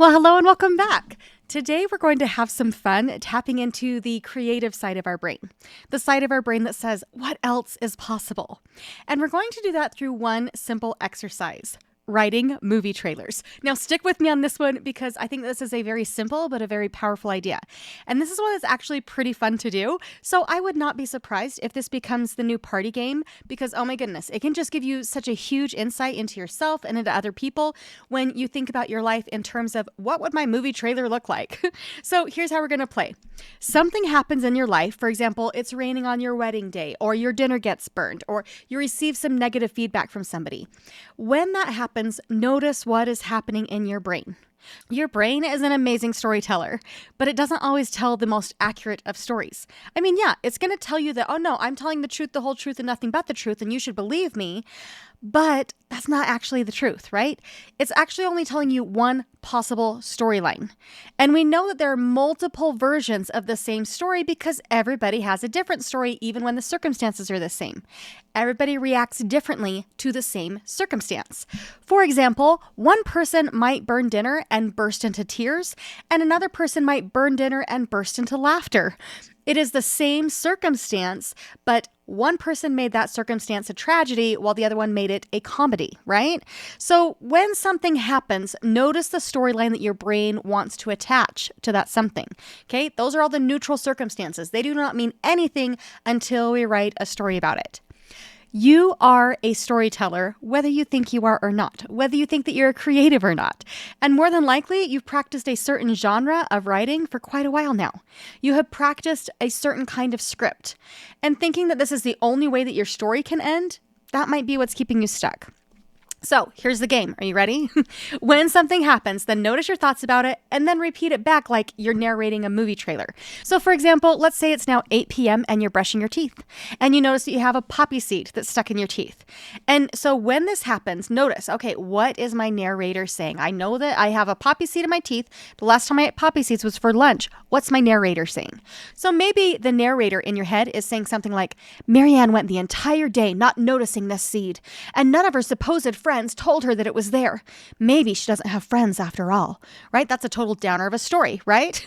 Well, hello and welcome back. Today we're going to have some fun tapping into the creative side of our brain, the side of our brain that says, what else is possible? And we're going to do that through one simple exercise. Writing movie trailers. Now stick with me on this one because I think this is a very simple but a very powerful idea. And this is one that's actually pretty fun to do. So I would not be surprised if this becomes the new party game because, oh my goodness, it can just give you such a huge insight into yourself and into other people when you think about your life in terms of what would my movie trailer look like? So here's how we're going to play. Something happens in your life. For example, it's raining on your wedding day or your dinner gets burned or you receive some negative feedback from somebody. When that happens, notice what is happening in your brain. Your brain is an amazing storyteller, but it doesn't always tell the most accurate of stories. I mean, yeah, it's going to tell you that, oh no, I'm telling the truth, the whole truth, and nothing but the truth, and you should believe me. But that's not actually the truth, right? It's actually only telling you one possible storyline. And we know that there are multiple versions of the same story because everybody has a different story, even when the circumstances are the same. Everybody reacts differently to the same circumstance. For example, one person might burn dinner and burst into tears, and another person might burn dinner and burst into laughter. It is the same circumstance, but one person made that circumstance a tragedy while the other one made it a comedy, right? So when something happens, notice the storyline that your brain wants to attach to that something, okay? Those are all the neutral circumstances. They do not mean anything until we write a story about it. You are a storyteller, whether you think you are or not, whether you think that you're a creative or not. And more than likely, you've practiced a certain genre of writing for quite a while now. You have practiced a certain kind of script. And thinking that this is the only way that your story can end, that might be what's keeping you stuck. So here's the game. Are you ready? When something happens, then notice your thoughts about it and then repeat it back like you're narrating a movie trailer. So for example, let's say it's now 8 p.m. and you're brushing your teeth and you notice that you have a poppy seed that's stuck in your teeth. And so when this happens, notice, okay, what is my narrator saying? I know that I have a poppy seed in my teeth. The last time I ate poppy seeds was for lunch. What's my narrator saying? So maybe the narrator in your head is saying something like, MaryAnn went the entire day not noticing this seed, and none of her supposed friends told her that it was there. Maybe she doesn't have friends after all, right? That's a total downer of a story, right?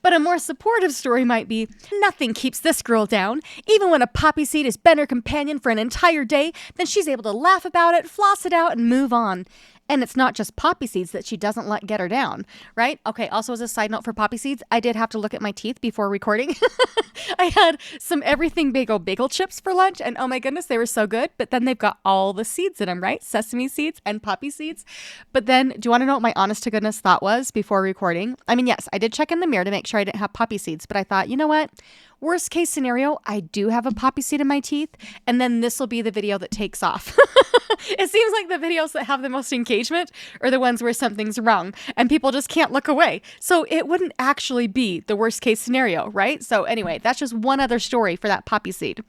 But a more supportive story might be, nothing keeps this girl down. Even when a poppy seed has been her companion for an entire day, then she's able to laugh about it, floss it out, and move on. And it's not just poppy seeds that she doesn't let get her down, right? Okay, also as a side note for poppy seeds, I did have to look at my teeth before recording. I had some everything bagel chips for lunch, and oh my goodness, they were so good. But then they've got all the seeds in them, right? Sesame seeds and poppy seeds. But then, do you want to know what my honest to goodness thought was before recording? I mean, yes, I did check in the mirror to make sure I didn't have poppy seeds, but I thought, you know what? Worst case scenario, I do have a poppy seed in my teeth, and then this will be the video that takes off. It seems like the videos that have the most engagement are the ones where something's wrong and people just can't look away. So it wouldn't actually be the worst case scenario, right? So anyway, that's just one other story for that poppy seed.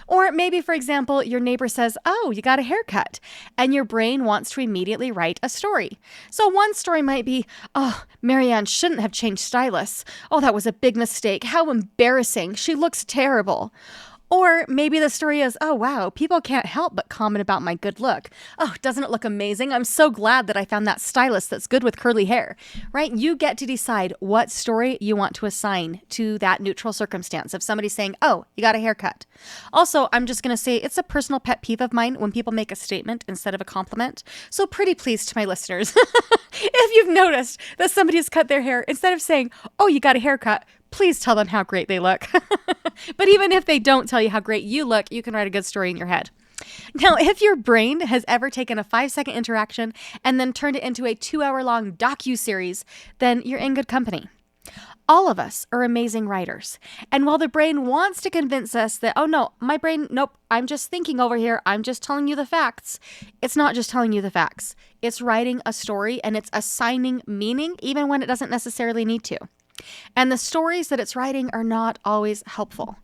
Or maybe, for example, your neighbor says, oh, you got a haircut, and your brain wants to immediately write a story. So one story might be, oh, MaryAnn shouldn't have changed stylists. Oh, that was a big mistake. How embarrassing. She looks terrible. Or maybe the story is, oh, wow, people can't help but comment about my good look. Oh, doesn't it look amazing? I'm so glad that I found that stylist that's good with curly hair, right? You get to decide what story you want to assign to that neutral circumstance of somebody saying, oh, you got a haircut. Also, I'm just going to say it's a personal pet peeve of mine when people make a statement instead of a compliment. So pretty please to my listeners, if you've noticed that somebody has cut their hair, instead of saying, oh, you got a haircut, please tell them how great they look. But even if they don't tell you how great you look, you can write a good story in your head. Now, if your brain has ever taken a 5-second interaction and then turned it into a 2-hour-long docu-series, then you're in good company. All of us are amazing writers. And while the brain wants to convince us that, oh no, my brain, nope, I'm just thinking over here, I'm just telling you the facts. It's not just telling you the facts. It's writing a story and it's assigning meaning even when it doesn't necessarily need to. And the stories that it's writing are not always helpful.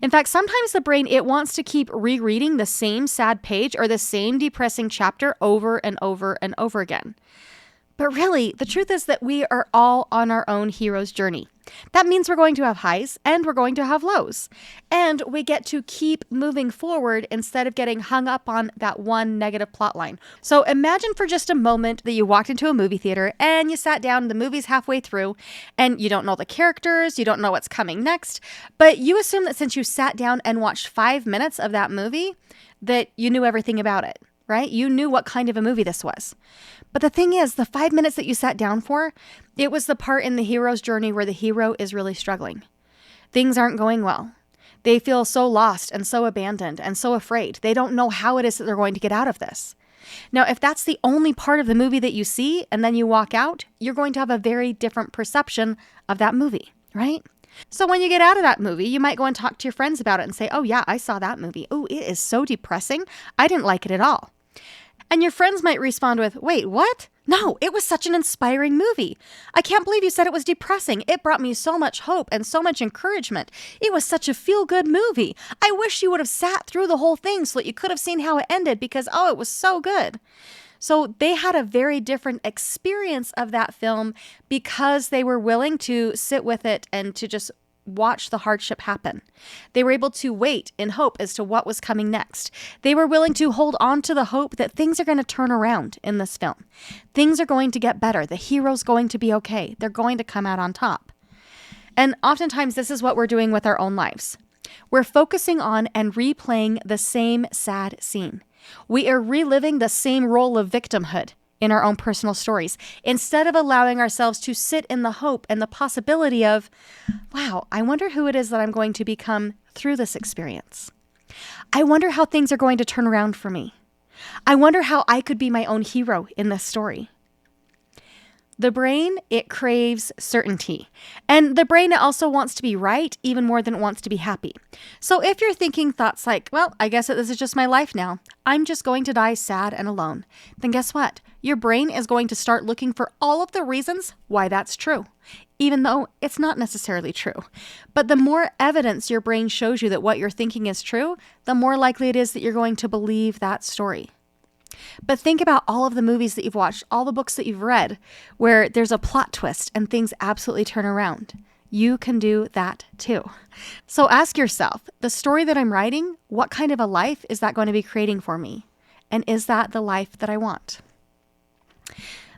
In fact, sometimes the brain, it wants to keep rereading the same sad page or the same depressing chapter over and over and over again. But really, the truth is that we are all on our own hero's journey. That means we're going to have highs and we're going to have lows. And we get to keep moving forward instead of getting hung up on that one negative plot line. So imagine for just a moment that you walked into a movie theater and you sat down, the movie's halfway through, and you don't know the characters, you don't know what's coming next, but you assume that since you sat down and watched 5 minutes of that movie, that you knew everything about it, right? You knew what kind of a movie this was. But the thing is, the 5 minutes that you sat down for, it was the part in the hero's journey where the hero is really struggling. Things aren't going well. They feel so lost and so abandoned and so afraid. They don't know how it is that they're going to get out of this. Now, if that's the only part of the movie that you see and then you walk out, you're going to have a very different perception of that movie, right? So when you get out of that movie, you might go and talk to your friends about it and say, oh yeah, I saw that movie. Oh, it is so depressing. I didn't like it at all. And your friends might respond with, wait, what? No, it was such an inspiring movie. I can't believe you said it was depressing. It brought me so much hope and so much encouragement. It was such a feel-good movie. I wish you would have sat through the whole thing so that you could have seen how it ended because, oh, it was so good. So they had a very different experience of that film because they were willing to sit with it and to just watch the hardship happen. They were able to wait in hope as to what was coming next. They were willing to hold on to the hope that things are going to turn around in this film. Things are going to get better. The hero's going to be okay. They're going to come out on top. And oftentimes this is what we're doing with our own lives. We're focusing on and replaying the same sad scene. We are reliving the same role of victimhood in our own personal stories, instead of allowing ourselves to sit in the hope and the possibility of, wow, I wonder who it is that I'm going to become through this experience. I wonder how things are going to turn around for me. I wonder how I could be my own hero in this story. The brain, it craves certainty. And the brain, it also wants to be right even more than it wants to be happy. So if you're thinking thoughts like, well, I guess that this is just my life now. I'm just going to die sad and alone. Then guess what? Your brain is going to start looking for all of the reasons why that's true, even though it's not necessarily true. But the more evidence your brain shows you that what you're thinking is true, the more likely it is that you're going to believe that story. But think about all of the movies that you've watched, all the books that you've read, where there's a plot twist and things absolutely turn around. You can do that too. So ask yourself, the story that I'm writing, what kind of a life is that going to be creating for me? And is that the life that I want?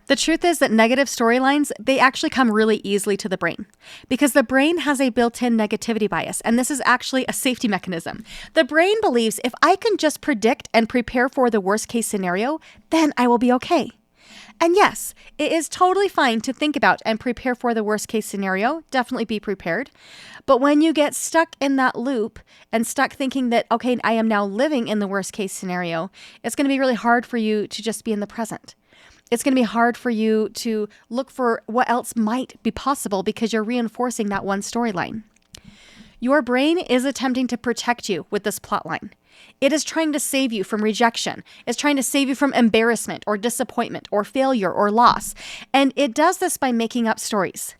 The truth is that negative storylines, they actually come really easily to the brain because the brain has a built-in negativity bias, and this is actually a safety mechanism. The brain believes if I can just predict and prepare for the worst-case scenario, then I will be okay. And yes, it is totally fine to think about and prepare for the worst-case scenario. Definitely be prepared. But when you get stuck in that loop and stuck thinking that, okay, I am now living in the worst-case scenario, it's going to be really hard for you to just be in the present. It's going to be hard for you to look for what else might be possible because you're reinforcing that one storyline. Your brain is attempting to protect you with this plotline. It is trying to save you from rejection. It's trying to save you from embarrassment or disappointment or failure or loss. And it does this by making up stories.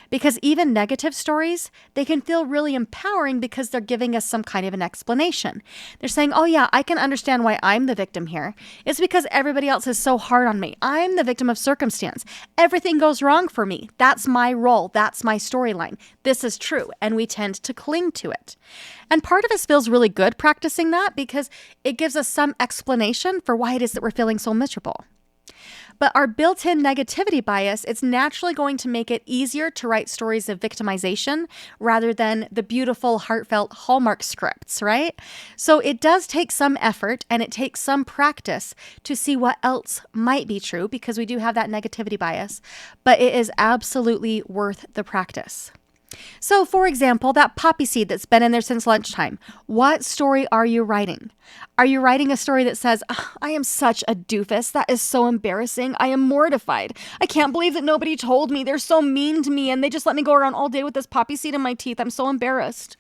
Because even negative stories, they can feel really empowering because they're giving us some kind of an explanation. They're saying, oh yeah, I can understand why I'm the victim here. It's because everybody else is so hard on me. I'm the victim of circumstance. Everything goes wrong for me. That's my role. That's my storyline. This is true. And we tend to cling to it. And part of us feels really good practicing that because it gives us some explanation for why it is that we're feeling so miserable. But our built-in negativity bias, it's naturally going to make it easier to write stories of victimization rather than the beautiful, heartfelt Hallmark scripts, right? So it does take some effort and it takes some practice to see what else might be true because we do have that negativity bias, but it is absolutely worth the practice. So, for example, that poppy seed that's been in there since lunchtime, what story are you writing? Are you writing a story that says, oh, I am such a doofus. That is so embarrassing. I am mortified. I can't believe that nobody told me. They're so mean to me and they just let me go around all day with this poppy seed in my teeth. I'm so embarrassed.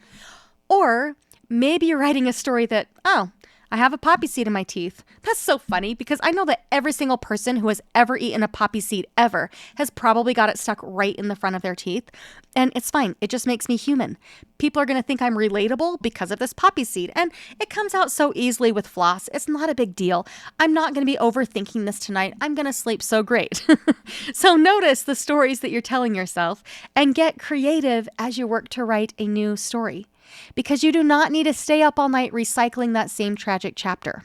Or maybe you're writing a story that, oh, I have a poppy seed in my teeth. That's so funny because I know that every single person who has ever eaten a poppy seed ever has probably got it stuck right in the front of their teeth. And it's fine. It just makes me human. People are going to think I'm relatable because of this poppy seed. And it comes out so easily with floss. It's not a big deal. I'm not going to be overthinking this tonight. I'm going to sleep so great. So notice the stories that you're telling yourself and get creative as you work to write a new story, because you do not need to stay up all night recycling that same tragic chapter.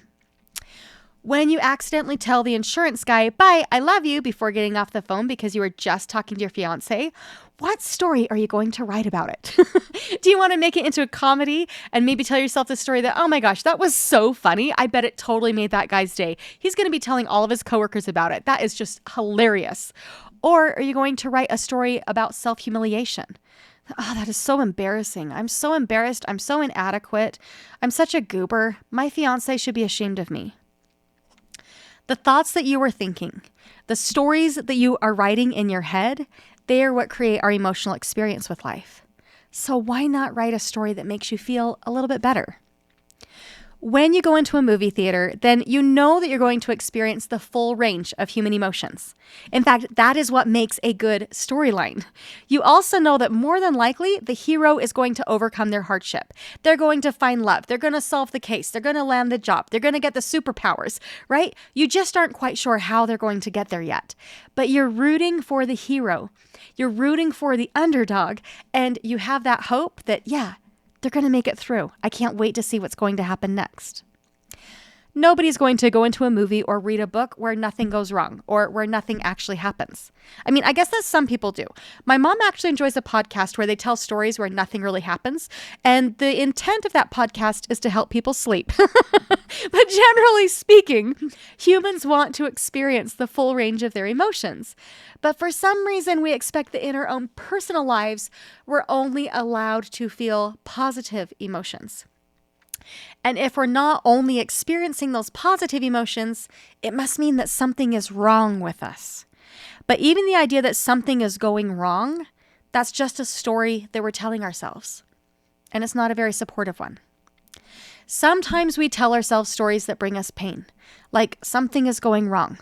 When you accidentally tell the insurance guy, "Bye, I love you," before getting off the phone because you were just talking to your fiance, what story are you going to write about it? Do you want to make it into a comedy and maybe tell yourself the story that, "Oh my gosh, that was so funny. I bet it totally made that guy's day. He's going to be telling all of his coworkers about it. That is just hilarious." Or are you going to write a story about self-humiliation? "Oh, that is so embarrassing. I'm so embarrassed. I'm so inadequate. I'm such a goober. My fiance should be ashamed of me." The thoughts that you were thinking, the stories that you are writing in your head, they are what create our emotional experience with life. So why not write a story that makes you feel a little bit better? When you go into a movie theater, then you know that you're going to experience the full range of human emotions. In fact, that is what makes a good storyline. You also know that more than likely, the hero is going to overcome their hardship. They're going to find love. They're going to solve the case. They're going to land the job. They're going to get the superpowers, right? You just aren't quite sure how they're going to get there yet. But you're rooting for the hero. You're rooting for the underdog. And you have that hope that, yeah, they're going to make it through. I can't wait to see what's going to happen next. Nobody's going to go into a movie or read a book where nothing goes wrong or where nothing actually happens. I mean, I guess that some people do. My mom actually enjoys a podcast where they tell stories where nothing really happens. And the intent of that podcast is to help people sleep. But generally speaking, humans want to experience the full range of their emotions. But for some reason, we expect that in our own personal lives, we're only allowed to feel positive emotions. And if we're not only experiencing those positive emotions, it must mean that something is wrong with us. But even the idea that something is going wrong, that's just a story that we're telling ourselves. And it's not a very supportive one. Sometimes we tell ourselves stories that bring us pain, like something is going wrong.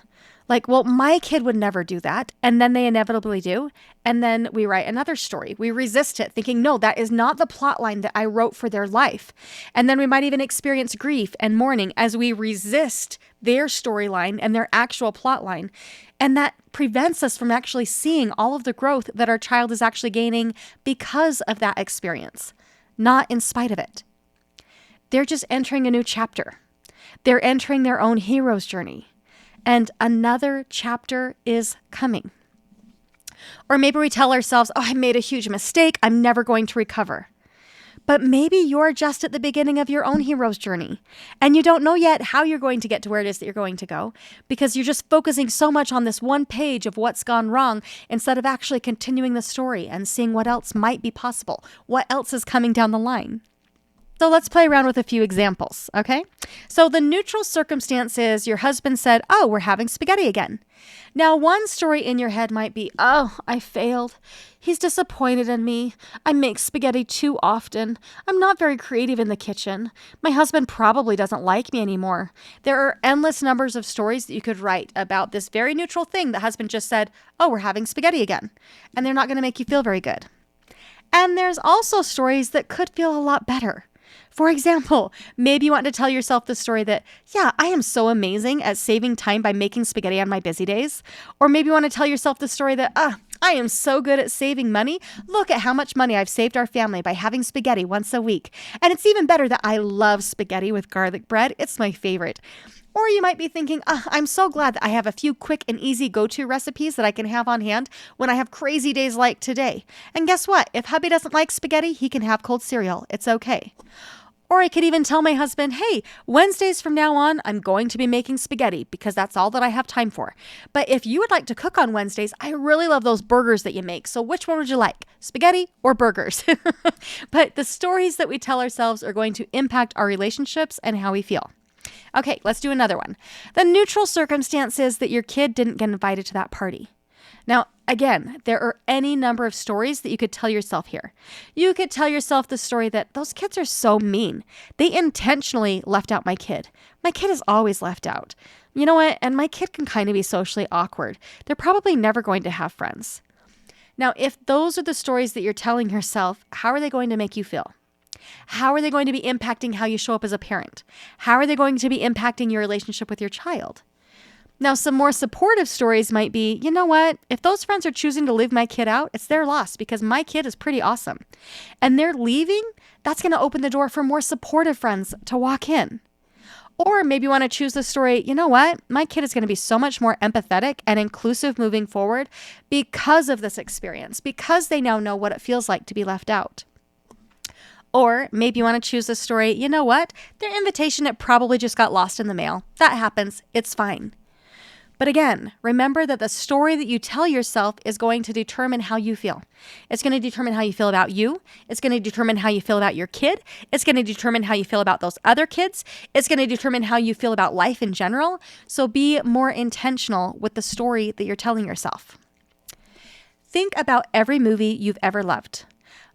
Like, well, my kid would never do that. And then they inevitably do. And then we write another story. We resist it, thinking, no, that is not the plot line that I wrote for their life. And then we might even experience grief and mourning as we resist their storyline and their actual plot line. And that prevents us from actually seeing all of the growth that our child is actually gaining because of that experience, not in spite of it. They're just entering a new chapter. They're entering their own hero's journey. And another chapter is coming. Or maybe we tell ourselves, oh, I made a huge mistake. I'm never going to recover. But maybe you're just at the beginning of your own hero's journey. And you don't know yet how you're going to get to where it is that you're going to go because you're just focusing so much on this one page of what's gone wrong instead of actually continuing the story and seeing what else might be possible, what else is coming down the line. So let's play around with a few examples, okay? So the neutral circumstance is your husband said, oh, we're having spaghetti again. Now, one story in your head might be, oh, I failed. He's disappointed in me. I make spaghetti too often. I'm not very creative in the kitchen. My husband probably doesn't like me anymore. There are endless numbers of stories that you could write about this very neutral thing that husband just said, oh, we're having spaghetti again. And they're not going to make you feel very good. And there's also stories that could feel a lot better. For example, maybe you want to tell yourself the story that, yeah, I am so amazing at saving time by making spaghetti on my busy days. Or maybe you want to tell yourself the story that, I am so good at saving money. Look at how much money I've saved our family by having spaghetti once a week. And it's even better that I love spaghetti with garlic bread. It's my favorite. Or you might be thinking, I'm so glad that I have a few quick and easy go-to recipes that I can have on hand when I have crazy days like today. And guess what? If hubby doesn't like spaghetti, he can have cold cereal. It's okay. Or I could even tell my husband, hey, Wednesdays from now on, I'm going to be making spaghetti because that's all that I have time for. But if you would like to cook on Wednesdays, I really love those burgers that you make. So which one would you like, spaghetti or burgers? But the stories that we tell ourselves are going to impact our relationships and how we feel. Okay, let's do another one. The neutral circumstance is that your kid didn't get invited to that party. Now, again, there are any number of stories that you could tell yourself here. You could tell yourself the story that those kids are so mean. They intentionally left out my kid. My kid is always left out. You know what? And my kid can kind of be socially awkward. They're probably never going to have friends. Now, if those are the stories that you're telling yourself, how are they going to make you feel? How are they going to be impacting how you show up as a parent? How are they going to be impacting your relationship with your child? Now, some more supportive stories might be, you know what? If those friends are choosing to leave my kid out, it's their loss because my kid is pretty awesome. And they're leaving, that's going to open the door for more supportive friends to walk in. Or maybe you want to choose the story, you know what? My kid is going to be so much more empathetic and inclusive moving forward because of this experience, because they now know what it feels like to be left out. Or maybe you want to choose the story, you know what? Their invitation, it probably just got lost in the mail. That happens. It's fine. But again, remember that the story that you tell yourself is going to determine how you feel. It's going to determine how you feel about you. It's going to determine how you feel about your kid. It's going to determine how you feel about those other kids. It's going to determine how you feel about life in general. So be more intentional with the story that you're telling yourself. Think about every movie you've ever loved.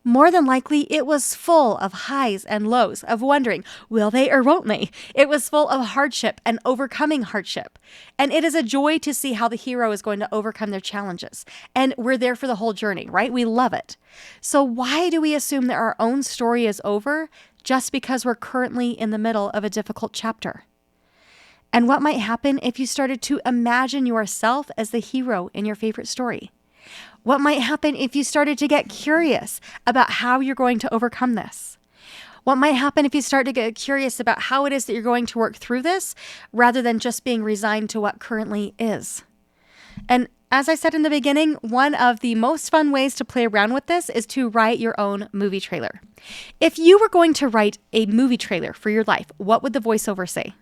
More than likely, it was full of highs and lows, of wondering, will they or won't they? It was full of hardship and overcoming hardship. And it is a joy to see how the hero is going to overcome their challenges. And we're there for the whole journey, right? We love it. So why do we assume that our own story is over just because we're currently in the middle of a difficult chapter? And what might happen if you started to imagine yourself as the hero in your favorite story? What might happen if you started to get curious about how you're going to overcome this? What might happen if you start to get curious about how it is that you're going to work through this rather than just being resigned to what currently is? And as I said in the beginning, one of the most fun ways to play around with this is to write your own movie trailer. If you were going to write a movie trailer for your life, what would the voiceover say?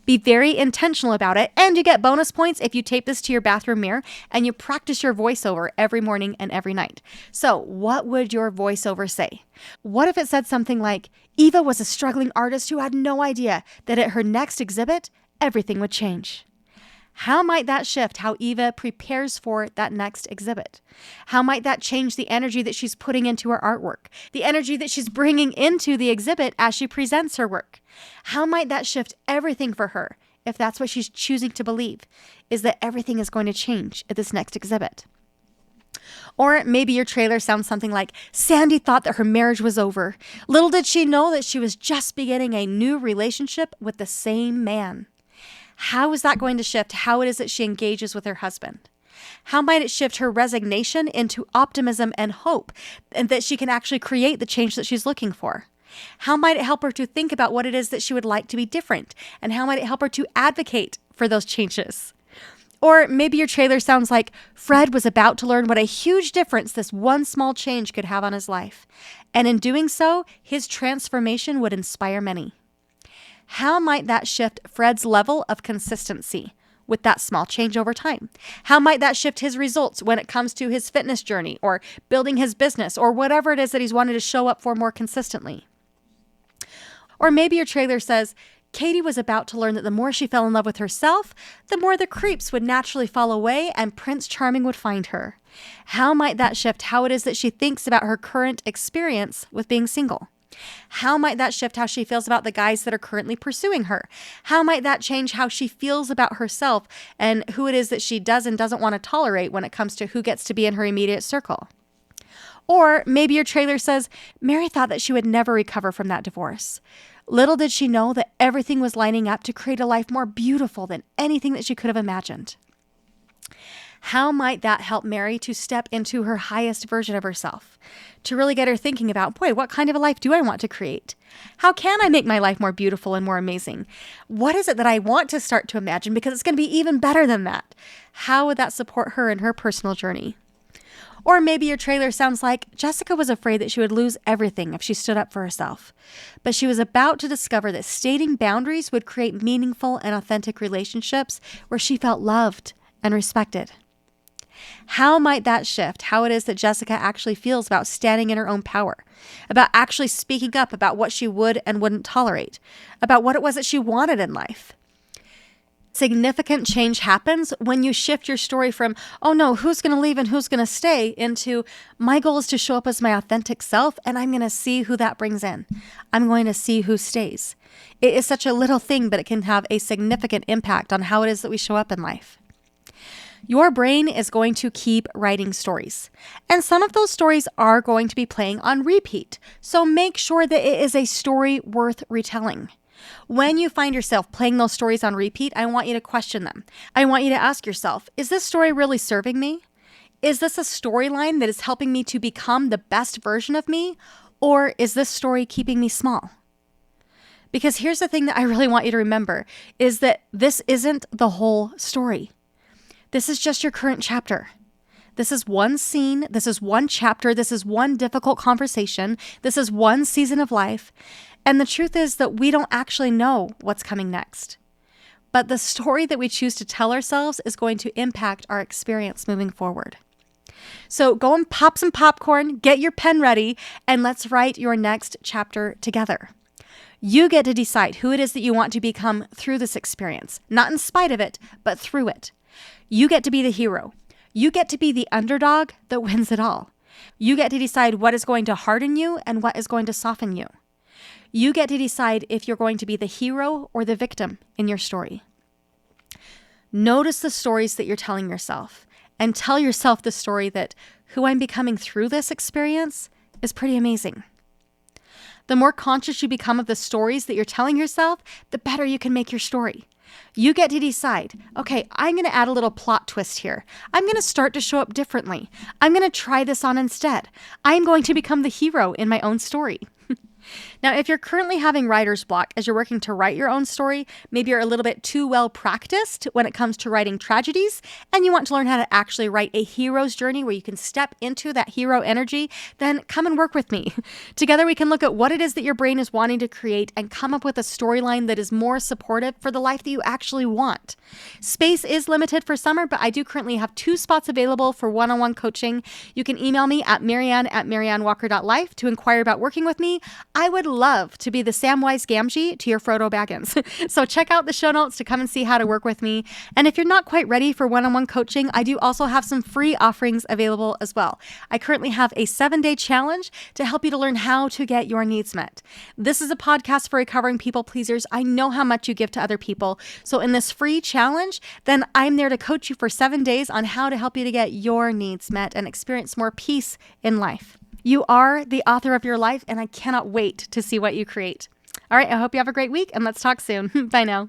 Be very intentional about it, and you get bonus points if you tape this to your bathroom mirror and you practice your voiceover every morning and every night. So what would your voiceover say? What if it said something like, Eva was a struggling artist who had no idea that at her next exhibit, everything would change? How might that shift how Eva prepares for that next exhibit? How might that change the energy that she's putting into her artwork? The energy that she's bringing into the exhibit as she presents her work? How might that shift everything for her if that's what she's choosing to believe, is that everything is going to change at this next exhibit? Or maybe your trailer sounds something like, Sandy thought that her marriage was over. Little did she know that she was just beginning a new relationship with the same man. How is that going to shift how it is that she engages with her husband? How might it shift her resignation into optimism and hope, and that she can actually create the change that she's looking for? How might it help her to think about what it is that she would like to be different? And how might it help her to advocate for those changes? Or maybe your trailer sounds like, Fred was about to learn what a huge difference this one small change could have on his life. And in doing so, his transformation would inspire many. How might that shift Fred's level of consistency with that small change over time? How might that shift his results when it comes to his fitness journey or building his business or whatever it is that he's wanted to show up for more consistently? Or maybe your trailer says, Katie was about to learn that the more she fell in love with herself, the more the creeps would naturally fall away and Prince Charming would find her. How might that shift how it is that she thinks about her current experience with being single? How might that shift how she feels about the guys that are currently pursuing her? How might that change how she feels about herself and who it is that she does and doesn't want to tolerate when it comes to who gets to be in her immediate circle? Or maybe your trailer says, Mary thought that she would never recover from that divorce. Little did she know that everything was lining up to create a life more beautiful than anything that she could have imagined. How might that help Mary to step into her highest version of herself? To really get her thinking about, boy, what kind of a life do I want to create? How can I make my life more beautiful and more amazing? What is it that I want to start to imagine? Because it's going to be even better than that. How would that support her in her personal journey? Or maybe your trailer sounds like, Jessica was afraid that she would lose everything if she stood up for herself. But she was about to discover that stating boundaries would create meaningful and authentic relationships where she felt loved and respected. How might that shift how it is that Jessica actually feels about standing in her own power, about actually speaking up about what she would and wouldn't tolerate, about what it was that she wanted in life? Significant change happens when you shift your story from, oh no, who's going to leave and who's going to stay, into my goal is to show up as my authentic self, and I'm going to see who that brings in. I'm going to see who stays. It is such a little thing, but it can have a significant impact on how it is that we show up in life. Your brain is going to keep writing stories, and some of those stories are going to be playing on repeat. So make sure that it is a story worth retelling. When you find yourself playing those stories on repeat, I want you to question them. I want you to ask yourself, is this story really serving me? Is this a storyline that is helping me to become the best version of me? Or is this story keeping me small? Because here's the thing that I really want you to remember, is that this isn't the whole story. This is just your current chapter. This is one scene. This is one chapter. This is one difficult conversation. This is one season of life. And the truth is that we don't actually know what's coming next. But the story that we choose to tell ourselves is going to impact our experience moving forward. So go and pop some popcorn, get your pen ready, and let's write your next chapter together. You get to decide who it is that you want to become through this experience, not in spite of it, but through it. You get to be the hero. You get to be the underdog that wins it all. You get to decide what is going to harden you and what is going to soften you. You get to decide if you're going to be the hero or the victim in your story. Notice the stories that you're telling yourself, and tell yourself the story that who I'm becoming through this experience is pretty amazing. The more conscious you become of the stories that you're telling yourself, the better you can make your story. You get to decide, okay, I'm going to add a little plot twist here. I'm going to start to show up differently. I'm going to try this on instead. I'm going to become the hero in my own story. Now, if you're currently having writer's block as you're working to write your own story, maybe you're a little bit too well practiced when it comes to writing tragedies, and you want to learn how to actually write a hero's journey where you can step into that hero energy, then come and work with me. Together, we can look at what it is that your brain is wanting to create and come up with a storyline that is more supportive for the life that you actually want. Space is limited for summer, but I do currently have 2 spots available for one-on-one coaching. You can email me at MaryAnn@MaryAnnWalker.life to inquire about working with me. I would love to be the Samwise Gamgee to your Frodo Baggins. So check out the show notes to come and see how to work with me. And if you're not quite ready for one-on-one coaching, I do also have some free offerings available as well. I currently have a 7-day challenge to help you to learn how to get your needs met. This is a podcast for recovering people pleasers. I know how much you give to other people. So in this free challenge, then I'm there to coach you for 7 days on how to help you to get your needs met and experience more peace in life. You are the author of your life, and I cannot wait to see what you create. All right, I hope you have a great week, and let's talk soon. Bye now.